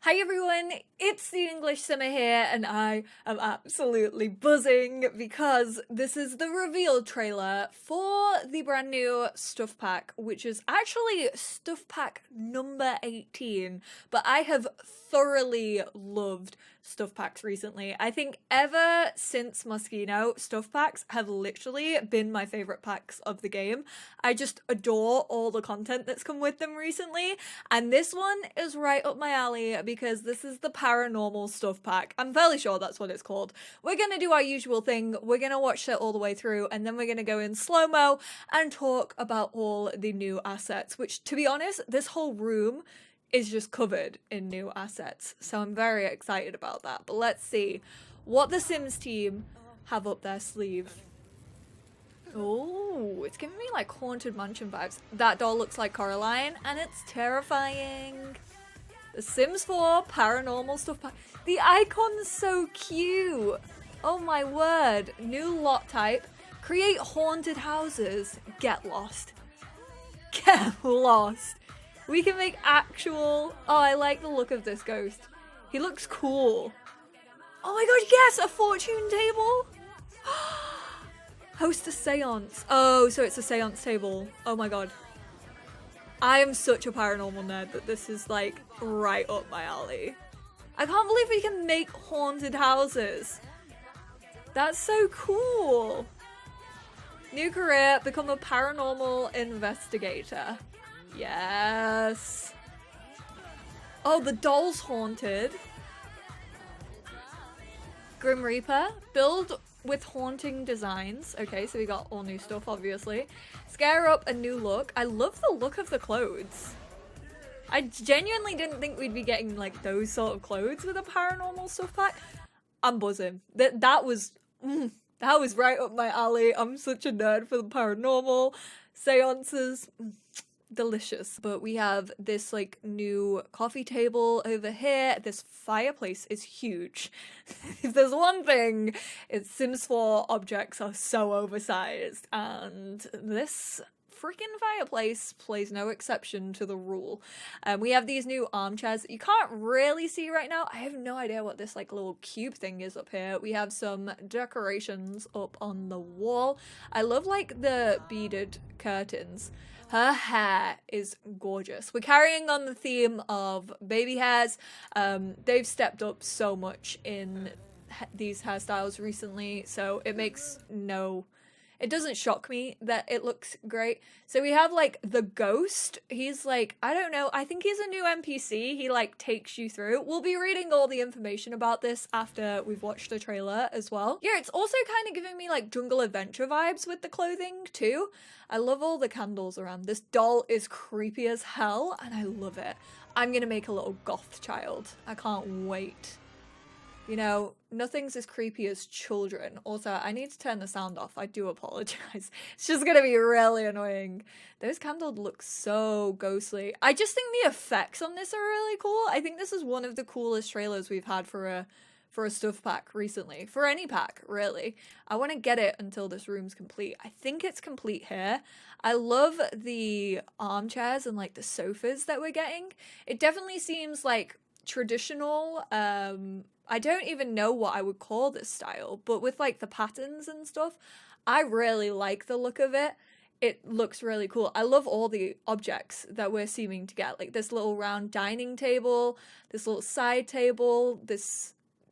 Hi everyone, it's the EnglishSimmer here, and I am absolutely buzzing because this is the reveal trailer for the brand new Stuff Pack, which is actually Stuff Pack number 18, but I have thoroughly loved Stuff Packs recently. I think ever since Moschino, Stuff Packs have literally been my favourite packs of the game. I just adore all the content that's come with them recently, and this one is right up my alley because this is the Paranormal Stuff Pack. I'm fairly sure that's what it's called. We're gonna do our usual thing, we're gonna watch it all the way through, and then we're gonna go in slow-mo and talk about all the new assets, which, to be honest, this whole room is just covered in new assets, so I'm very excited about that. But let's see what the Sims team have up their sleeve. Oh, it's giving me like Haunted Mansion vibes. That doll looks like Coraline, and it's terrifying. The Sims 4 Paranormal Stuff Pack. The icon's so cute. Oh my word. New lot type. Create haunted houses. Get lost. Get lost. We can make actual... Oh, I like the look of this ghost. He looks cool. Oh my god, yes! A fortune table! Host a seance. Oh, so it's a seance table. Oh my god. I am such a paranormal nerd that this is like right up my alley. I can't believe we can make haunted houses. That's so cool. New career, become a paranormal investigator. Yes. Oh, the doll's haunted. Grim Reaper, build with haunting designs. Okay, so we got all new stuff, obviously. Scare up a new look. I love the look of the clothes. I genuinely didn't think we'd be getting like those sort of clothes with a Paranormal Stuff Pack. I'm buzzing. That was right up my alley. I'm such a nerd for the paranormal seances. Delicious. But we have this like new coffee table over here. This fireplace is huge. If there's one thing, it's Sims 4 objects are so oversized, and this freaking fireplace plays no exception to the rule. We have these new armchairs that you can't really see right now. I have no idea what this like little cube thing is up here. We have some decorations up on the wall. I love like the beaded curtains. Her hair is gorgeous. We're carrying on the theme of baby hairs. They've stepped up so much in these hairstyles recently, so it makes it doesn't shock me that it looks great. So we have like the ghost. He's like, I don't know, I think he's a new NPC. He like takes you through. We'll be reading all the information about this after we've watched the trailer as well. Yeah, it's also kind of giving me like jungle adventure vibes with the clothing too. I love all the candles around. This doll is creepy as hell and I love it. I'm gonna make a little goth child. I can't wait. You know, nothing's as creepy as children. Also, I need to turn the sound off. I do apologize. It's just gonna be really annoying. Those candles look so ghostly. I just think the effects on this are really cool. I think this is one of the coolest trailers we've had for a Stuff Pack recently. For any pack, really. I want to get it until this room's complete. I think it's complete here. I love the armchairs and like the sofas that we're getting. It definitely seems like traditional. I don't even know what I would call this style, but with like the patterns and stuff, I really like the look of it. It looks really cool. I love all the objects that we're seeming to get, like this little round dining table, this little side table,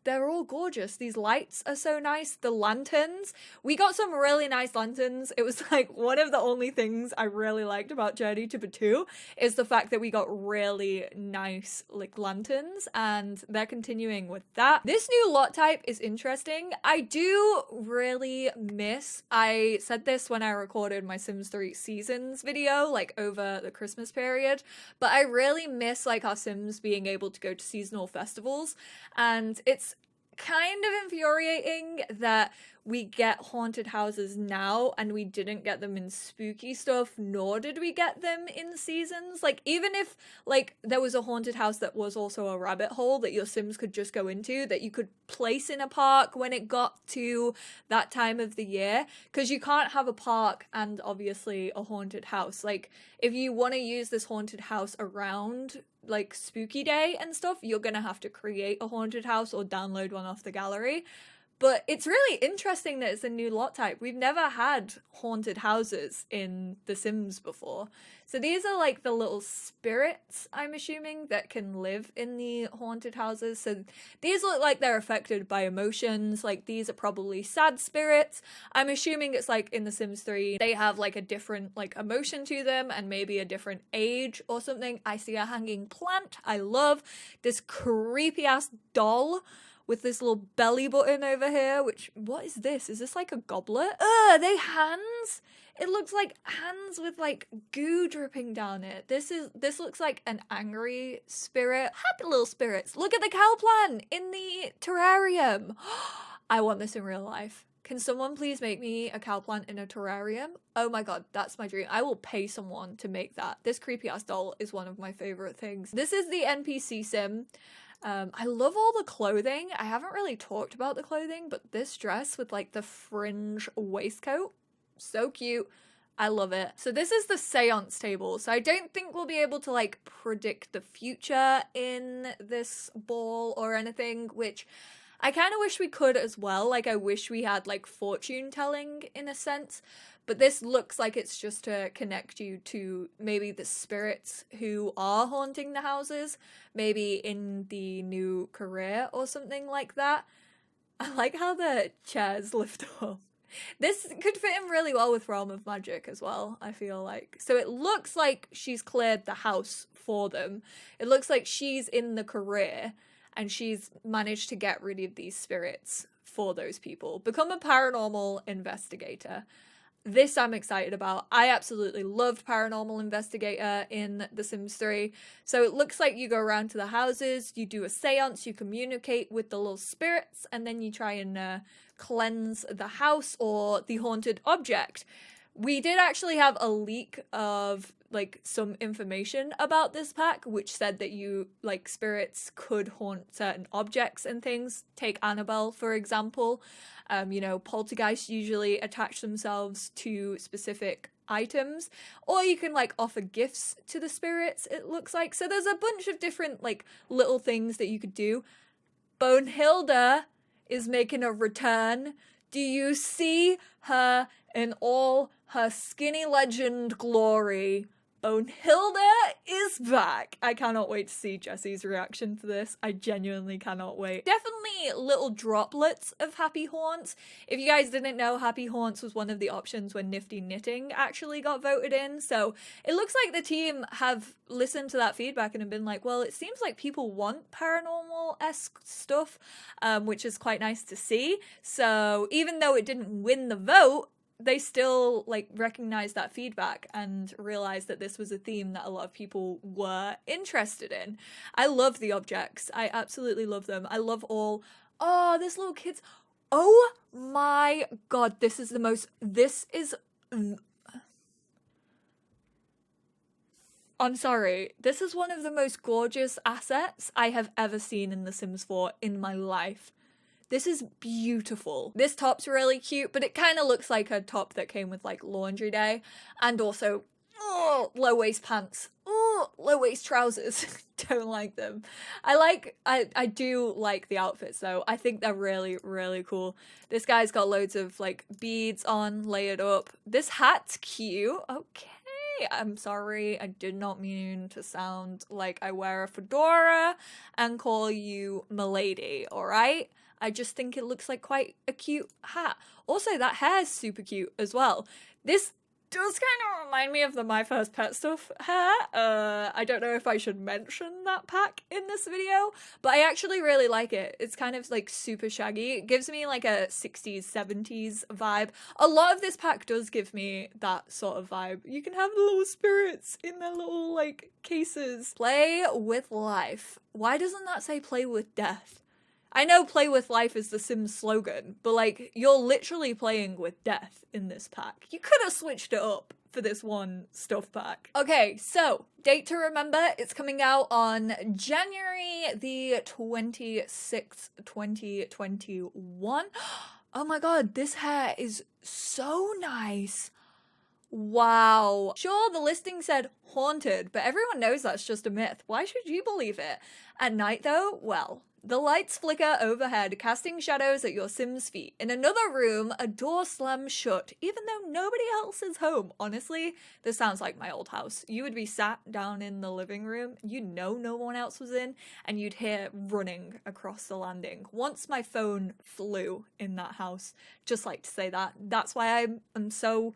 they're all gorgeous. These lights are so nice. The lanterns. We got some really nice lanterns. It was like one of the only things I really liked about Journey to Batu is the fact that we got really nice like lanterns, and they're continuing with that. This new lot type is interesting. I do really miss, I said this when I recorded my Sims 3 Seasons video like over the Christmas period, but I really miss like our Sims being able to go to seasonal festivals, and it's kind of infuriating that we get haunted houses now, and we didn't get them in spooky stuff, nor did we get them in seasons. Like, even if, like, there was a haunted house that was also a rabbit hole that your Sims could just go into, that you could place in a park when it got to that time of the year, because you can't have a park and obviously a haunted house. Like, if you want to use this haunted house around like spooky day and stuff, you're gonna have to create a haunted house or download one off the gallery. But it's really interesting that it's a new lot type. We've never had haunted houses in The Sims before. So these are like the little spirits, I'm assuming, that can live in the haunted houses. So these look like they're affected by emotions. Like, these are probably sad spirits. I'm assuming it's like in The Sims 3, they have like a different like emotion to them and maybe a different age or something. I see a hanging plant. I love this creepy ass doll with this little belly button over here, which, what is this? Is this like a goblet? Ugh, they hands? It looks like hands with like goo dripping down it. This looks like an angry spirit. Happy little spirits. Look at the cow plant in the terrarium. I want this in real life. Can someone please make me a cow plant in a terrarium? Oh my god, that's my dream. I will pay someone to make that. This creepy ass doll is one of my favorite things. This is the NPC sim. I love all the clothing. I haven't really talked about the clothing, but this dress with like the fringe waistcoat, so cute. I love it. So this is the seance table. So I don't think we'll be able to like predict the future in this ball or anything, which I kind of wish we could as well. Like, I wish we had like fortune telling in a sense. But this looks like it's just to connect you to maybe the spirits who are haunting the houses, maybe in the new career or something like that. I like how the chairs lift up. This could fit in really well with Realm of Magic as well, I feel like. So it looks like she's cleared the house for them. It looks like she's in the career and she's managed to get rid of these spirits for those people. Become a paranormal investigator. This I'm excited about. I absolutely loved Paranormal Investigator in The Sims 3. So it looks like you go around to the houses, you do a seance, you communicate with the little spirits, and then you try and cleanse the house or the haunted object. We did actually have a leak of like some information about this pack, which said that you like spirits could haunt certain objects and things. Take Annabelle, for example. You know, poltergeists usually attach themselves to specific items, or you can like offer gifts to the spirits, it looks like. So there's a bunch of different like little things that you could do. Bonehilda is making a return. Do you see her in all her skinny legend glory? Bonehilda is back. I cannot wait to see Jessie's reaction to this. I genuinely cannot wait. Definitely little droplets of Happy Haunts. If you guys didn't know, Happy Haunts was one of the options when Nifty Knitting actually got voted in. So it looks like the team have listened to that feedback and have been like, well, it seems like people want paranormal-esque stuff, which is quite nice to see. So even though it didn't win the vote, they still like recognize that feedback and realize that this was a theme that a lot of people were interested in. I love the objects. I absolutely love them. I love all, oh, this little kid's, oh my god, this is I'm sorry, this is one of the most gorgeous assets I have ever seen in The Sims 4 in my life. This is beautiful. This top's really cute, but it kind of looks like a top that came with like laundry day. And also, low waist pants. Low waist trousers. Don't like them. I do like the outfits though. I think they're really, really cool. This guy's got loads of like beads on, layered up. This hat's cute. Okay. I'm sorry, I did not mean to sound like I wear a fedora and call you milady, alright? I just think it looks like quite a cute hat. Also, that hair is super cute as well. This does kind of remind me of the My First Pet Stuff hair. I don't know if I should mention that pack in this video, but I actually really like it. It's kind of like super shaggy. It gives me like a 60s, 70s vibe. A lot of this pack does give me that sort of vibe. You can have the little spirits in their little like cases. Play with life. Why doesn't that say play with death? I know play with life is the Sims slogan, but like, you're literally playing with death in this pack. You could have switched it up for this one stuff pack. Okay, so date to remember, it's coming out on January the 26th, 2021. Oh my god, this hair is so nice. Wow. Sure, the listing said haunted, but everyone knows that's just a myth. Why should you believe it? At night though, well, the lights flicker overhead, casting shadows at your Sim's feet. In another room, a door slams shut, even though nobody else is home. Honestly, this sounds like my old house. You would be sat down in the living room, you'd know no one else was in, and you'd hear running across the landing. Once my phone flew in that house. Just like to say that. That's why I'm so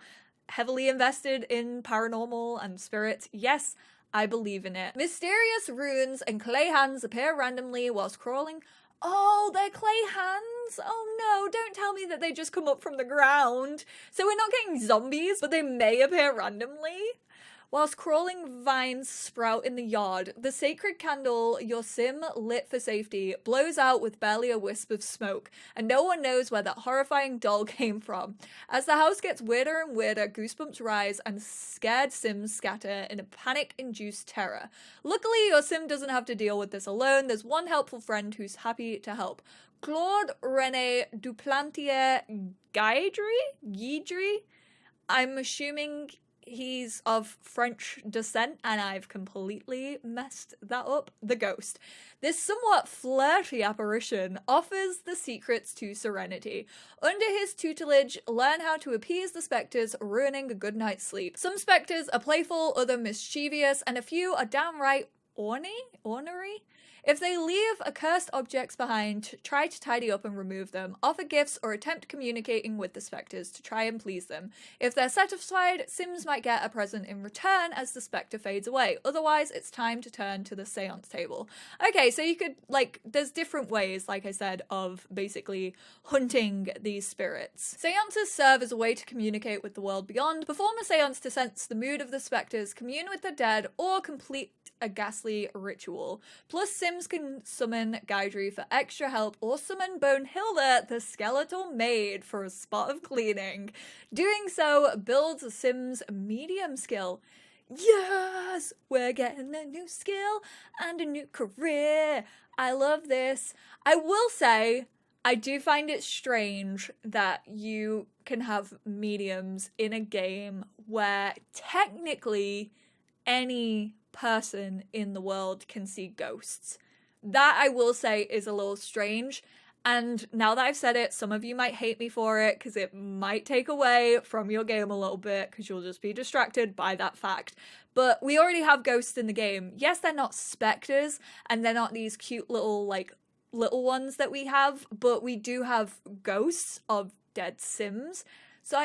heavily invested in paranormal and spirits. Yes, I believe in it. Mysterious runes and clay hands appear randomly whilst crawling. Oh, they're clay hands? Oh no, don't tell me that they just come up from the ground. So we're not getting zombies, but they may appear randomly. Whilst crawling vines sprout in the yard, the sacred candle your Sim lit for safety blows out with barely a wisp of smoke, and no one knows where that horrifying doll came from. As the house gets weirder and weirder, goosebumps rise and scared Sims scatter in a panic-induced terror. Luckily, your Sim doesn't have to deal with this alone. There's one helpful friend who's happy to help. Claude René Duplantier Guidry? I'm assuming he's of French descent, and I've completely messed that up. The ghost. This somewhat flirty apparition offers the secrets to serenity. Under his tutelage, learn how to appease the spectres, ruining a good night's sleep. Some spectres are playful, other mischievous, and a few are downright ornery. If they leave accursed objects behind, try to tidy up and remove them. Offer gifts or attempt communicating with the spectres to try and please them. If they're satisfied, Sims might get a present in return as the spectre fades away. Otherwise, it's time to turn to the seance table. Okay, so you could, like, there's different ways, like I said, of basically hunting these spirits. Seances serve as a way to communicate with the world beyond. Perform a seance to sense the mood of the spectres, commune with the dead, or complete a ghastly ritual. Plus, Sims can summon Guidry for extra help, or summon Bonehilda, the skeletal maid, for a spot of cleaning. Doing so builds a Sim's medium skill. Yes! We're getting a new skill and a new career. I love this. I will say, I do find it strange that you can have mediums in a game where technically any person in the world can see ghosts. That, I will say, is a little strange. And now that I've said it, some of you might hate me for it because it might take away from your game a little bit because you'll just be distracted by that fact. But we already have ghosts in the game. Yes, they're not specters and they're not these cute little ones that we have, but we do have ghosts of dead Sims. So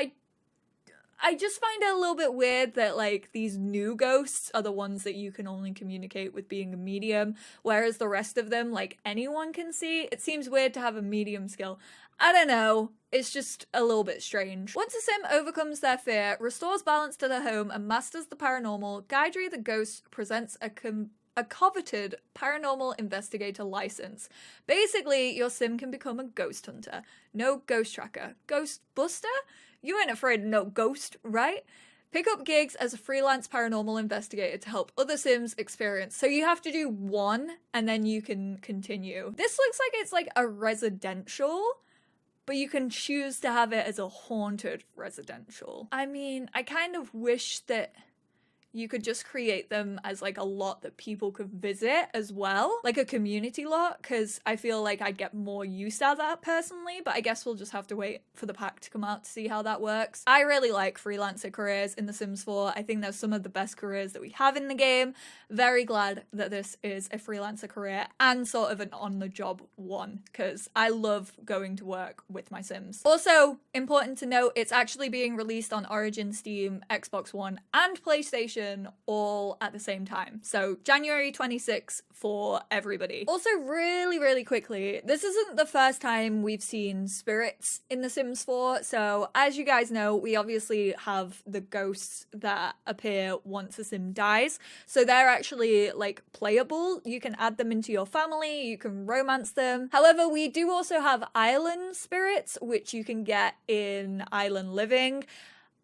I just find it a little bit weird that, like, these new ghosts are the ones that you can only communicate with being a medium, whereas the rest of them, like, anyone can see. It seems weird to have a medium skill. I don't know. It's just a little bit strange. Once a Sim overcomes their fear, restores balance to their home, and masters the paranormal, Guidry the Ghost presents a coveted paranormal investigator license. Basically, your Sim can become a ghost hunter. No ghost tracker. Ghost buster? You ain't afraid of no ghost, right? Pick up gigs as a freelance paranormal investigator to help other Sims experience. So you have to do one and then you can continue. This looks like it's like a residential, but you can choose to have it as a haunted residential. I mean, I kind of wish that you could just create them as like a lot that people could visit as well, like a community lot, because I feel like I'd get more use out of that personally, but I guess we'll just have to wait for the pack to come out to see how that works. I really like freelancer careers in The Sims 4. I think they're some of the best careers that we have in the game. Very glad that this is a freelancer career and sort of an on-the-job one, because I love going to work with my Sims. Also, important to note, it's actually being released on Origin, Steam, Xbox One, and PlayStation edition all at the same time. So January 26th for everybody. Also, really, really quickly, this isn't the first time we've seen spirits in The Sims 4. So as you guys know, we obviously have the ghosts that appear once a sim dies. So they're actually like playable. You can add them into your family, you can romance them. However, we do also have island spirits, which you can get in Island Living.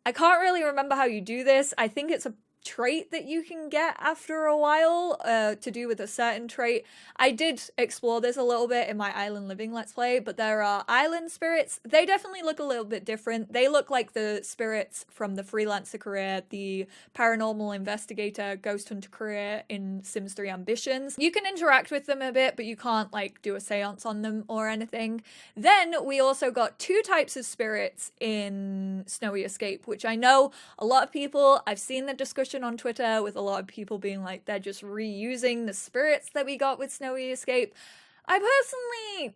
I can't really remember how you do this. I think it's a trait that you can get after a while to do with a certain trait. I did explore this a little bit in my Island Living Let's Play, but there are island spirits. They definitely look a little bit different. They look like the spirits from the Freelancer career, the Paranormal Investigator, Ghost Hunter career in Sims 3 Ambitions. You can interact with them a bit, but you can't like do a seance on them or anything. Then we also got two types of spirits in Snowy Escape, which I know a lot of people, I've seen the discussion on Twitter with a lot of people being like they're just reusing the spirits that we got with Snowy Escape. I personally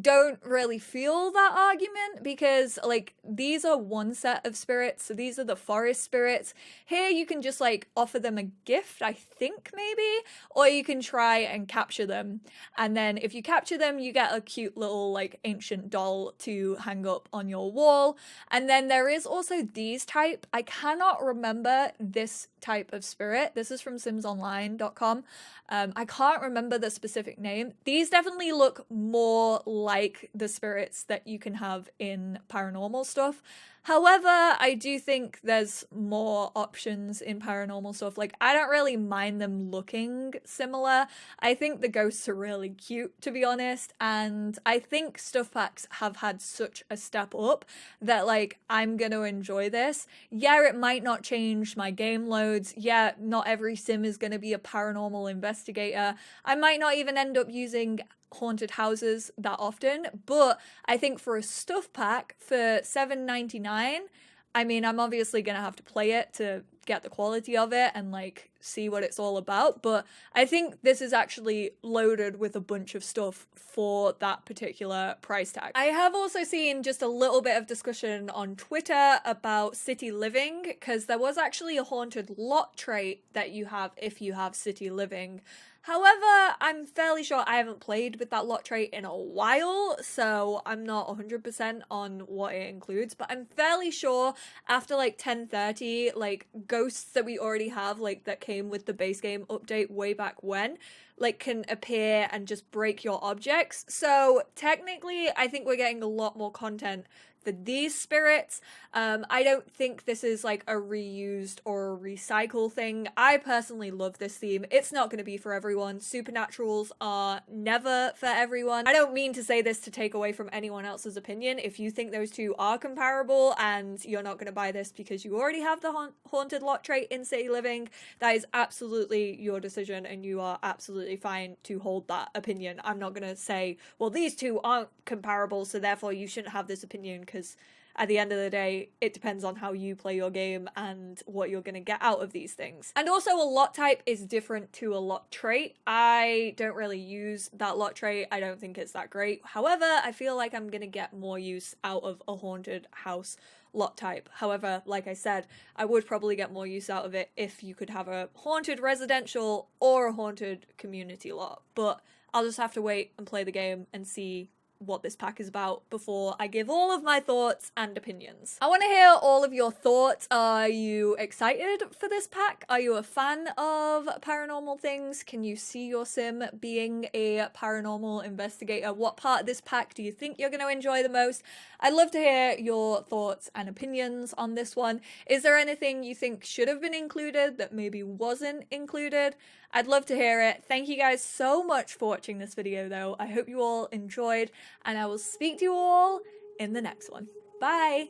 don't really feel that argument because like these are one set of spirits, so these are the forest spirits. Here you can just like offer them a gift, I think maybe, or you can try and capture them, and then if you capture them you get a cute little like ancient doll to hang up on your wall. And then there is also these type. I cannot remember this type of spirit. This is from simsonline.com. I can't remember the specific name. These definitely look more like the spirits that you can have in Paranormal Stuff. However, I do think there's more options in Paranormal Stuff. Like, I don't really mind them looking similar. I think the ghosts are really cute, to be honest, and I think stuff packs have had such a step up that, like, I'm gonna enjoy this. Yeah, it might not change my game loads. Yeah, not every sim is gonna be a paranormal investigator. I might not even end up using haunted houses that often, but I think for a stuff pack for $7.99, I mean, I'm obviously gonna have to play it to get the quality of it and like see what it's all about, but I think this is actually loaded with a bunch of stuff for that particular price tag. I have also seen just a little bit of discussion on Twitter about city living, because there was actually a haunted lot trait that you have if you have city living. However, I'm fairly sure I haven't played with that lot trait in a while, so I'm not 100% on what it includes, but I'm fairly sure after like 10:30, like ghosts that we already have, like that came with the base game update way back when, like can appear and just break your objects. So technically, I think we're getting a lot more content for these spirits. I don't think this is like a reused or a recycle thing. I personally love this theme. It's not going to be for everyone. Supernaturals are never for everyone. I don't mean to say this to take away from anyone else's opinion. If you think those two are comparable and you're not going to buy this because you already have the haunted lot trait in city living, that is absolutely your decision and you are absolutely fine to hold that opinion. I'm not going to say, well, these two aren't comparable, so therefore you shouldn't have this opinion, because at the end of the day, it depends on how you play your game and what you're going to get out of these things. And also, a lot type is different to a lot trait. I don't really use that lot trait. I don't think it's that great. However, I feel like I'm going to get more use out of a haunted house lot type. However, like I said, I would probably get more use out of it if you could have a haunted residential or a haunted community lot. But I'll just have to wait and play the game and see what this pack is about before I give all of my thoughts and opinions. I want to hear all of your thoughts. Are you excited for this pack? Are you a fan of paranormal things? Can you see your sim being a paranormal investigator? What part of this pack do you think you're going to enjoy the most? I'd love to hear your thoughts and opinions on this one. Is there anything you think should have been included that maybe wasn't included? I'd love to hear it. Thank you guys so much for watching this video though. I hope you all enjoyed, and I will speak to you all in the next one. Bye!